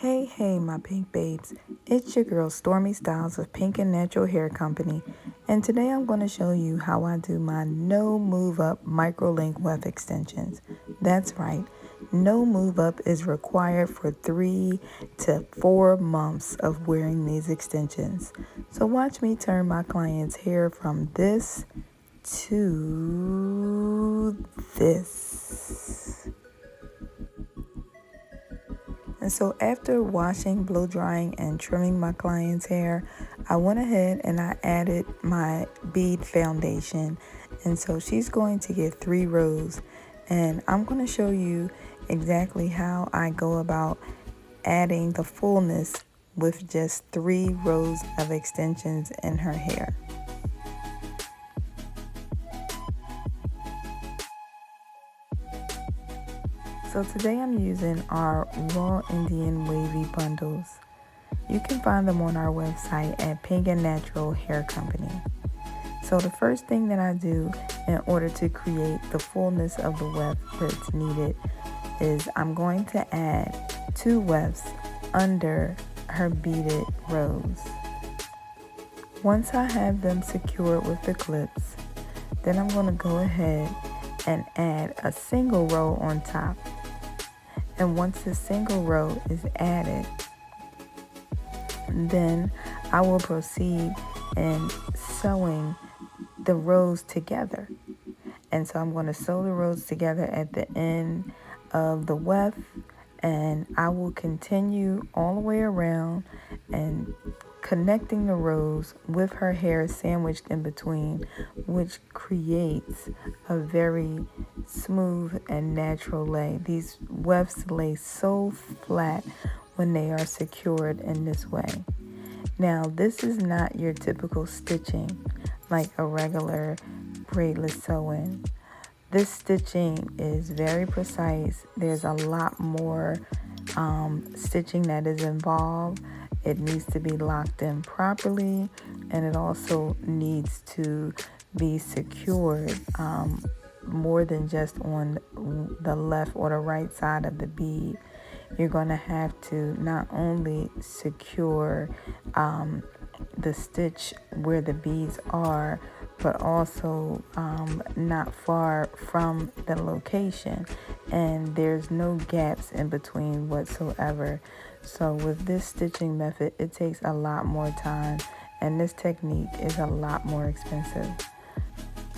Hey, my pink babes. It's your girl Stormy Styles of Pink&Natural Hair Company, and today I'm going to show you how I do my no move up Microlink Weft extensions. That's right, no move up is required for 3 to 4 months of wearing these extensions. So watch me turn my client's hair from this to this. And so after washing, blow drying, and trimming my client's hair, I went ahead and I added my bead foundation. And so she's going to get 3 rows. And I'm going to show you exactly how I go about adding the fullness with just 3 rows of extensions in her hair. So today I'm using our Raw Indian Wavy bundles. You can find them on our website at Pink&Natural Hair Company. So the first thing that I do in order to create the fullness of the weft that's needed is I'm going to add 2 wefts under her beaded rows. Once I have them secured with the clips, then I'm going to go ahead and add a single row on top. And once the single row is added, then I will proceed in sewing the rows together. And so I'm going to sew the rows together at the end of the weft, and I will continue all the way around and connecting the rows with her hair sandwiched in between, which creates a very smooth and natural lay. These wefts lay so flat when they are secured in this way. Now, this is not your typical stitching like a regular braidless sew-in. This stitching is very precise. There's a lot more stitching that is involved. It needs to be locked in properly, and it also needs to be secured more than just on the left or the right side of the bead. You're going to have to not only secure the stitch where the beads are, but also not far from the location, and there's no gaps in between whatsoever. So with this stitching method, it takes a lot more time, and this technique is a lot more expensive.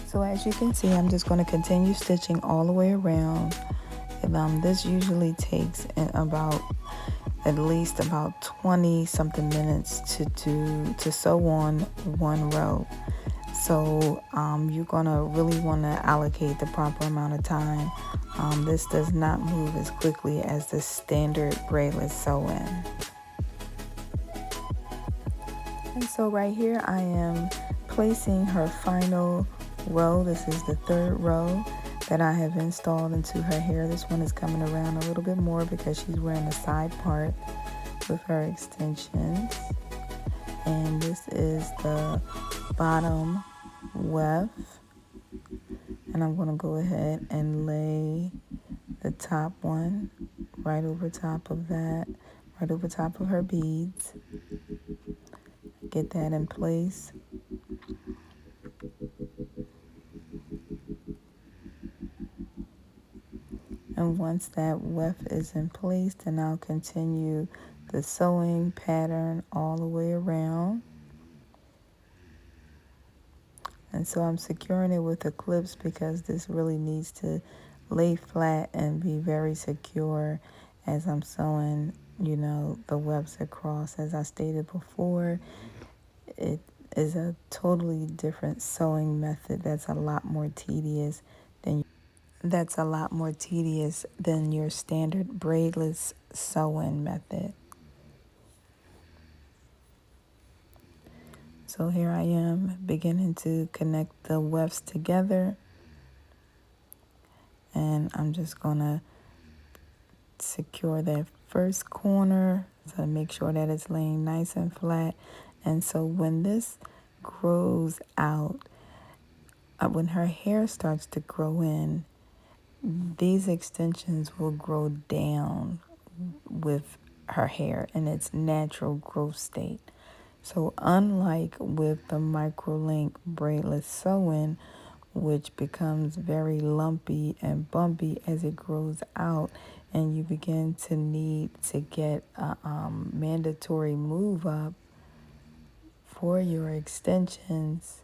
So as you can see, I'm just going to continue stitching all the way around. And this usually takes at least about 20 something minutes to sew on one row. So you're gonna really want to allocate the proper amount of time. This does not move as quickly as the standard braidless sew-in. And so right here I am placing her final row. This is the 3rd row that I have installed into her hair. This one is coming around a little bit more because she's wearing the side part with her extensions. And this is the bottom weft. And I'm going to go ahead and lay the top one right over top of that, right over top of her beads. Get that in place. And once that weft is in place, then I'll continue the sewing pattern all the way around. And so I'm securing it with the clips because this really needs to lay flat and be very secure as I'm sewing, the wefts across. As I stated before, it is a totally different sewing method that's a lot more tedious than your standard braidless sewing method. So here I am beginning to connect the wefts together, and I'm just gonna secure that first corner to make sure that it's laying nice and flat. And so when this grows out, when her hair starts to grow in, these extensions will grow down with her hair in its natural growth state. So unlike with the Microlink braidless sewing, which becomes very lumpy and bumpy as it grows out, and you begin to need to get a mandatory move up for your extensions,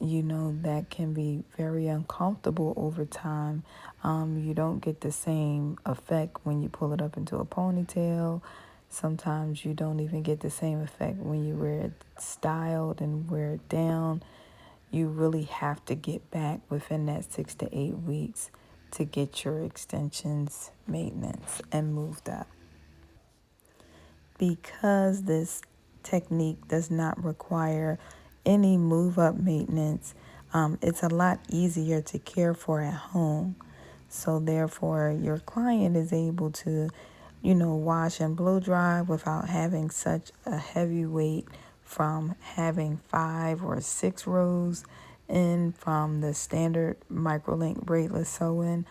that can be very uncomfortable over time. You don't get the same effect when you pull it up into a ponytail. Sometimes you don't even get the same effect when you wear it styled and wear it down. You really have to get back within that 6 to 8 weeks to get your extensions maintenance and moved up. Because this technique does not require any move up maintenance, it's a lot easier to care for at home. So therefore, your client is able to, wash and blow dry without having such a heavy weight from having 5 or 6 rows in from the standard microlink braidless sewing.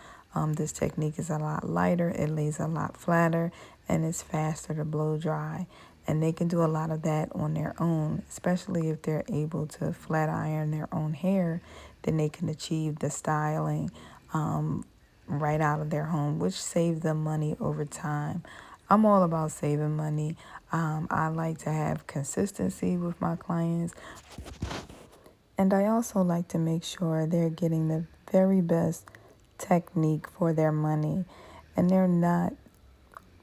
This technique is a lot lighter, it lays a lot flatter, and it's faster to blow dry. And they can do a lot of that on their own, especially if they're able to flat iron their own hair. Then they can achieve the styling right out of their home, which saves them money over time. I'm all about saving money. I like to have consistency with my clients. And I also like to make sure they're getting the very best technique for their money and they're not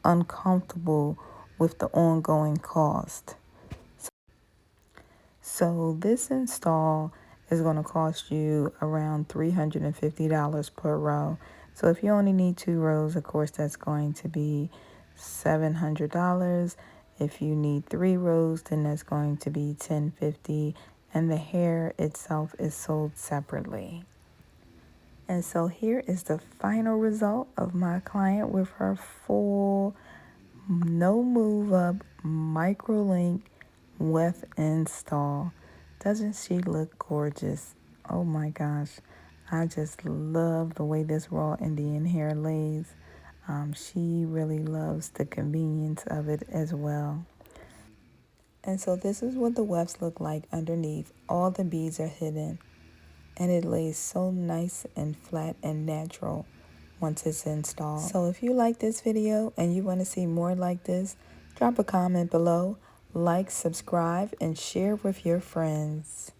uncomfortable with the ongoing cost. So this install is going to cost you around $350 per row. So if you only need 2 rows, of course, that's going to be $700. If you need 3 rows, then that's going to be $1,050. And the hair itself is sold separately. And so here is the final result of my client with her full no move up Microlink Weft install. Doesn't she look gorgeous? Oh my gosh. I just love the way this raw Indian hair lays. She really loves the convenience of it as well. And so this is what the wefts look like underneath. All the beads are hidden. And it lays so nice and flat and natural once it's installed. So if you like this video and you want to see more like this, drop a comment below, like, subscribe, and share with your friends.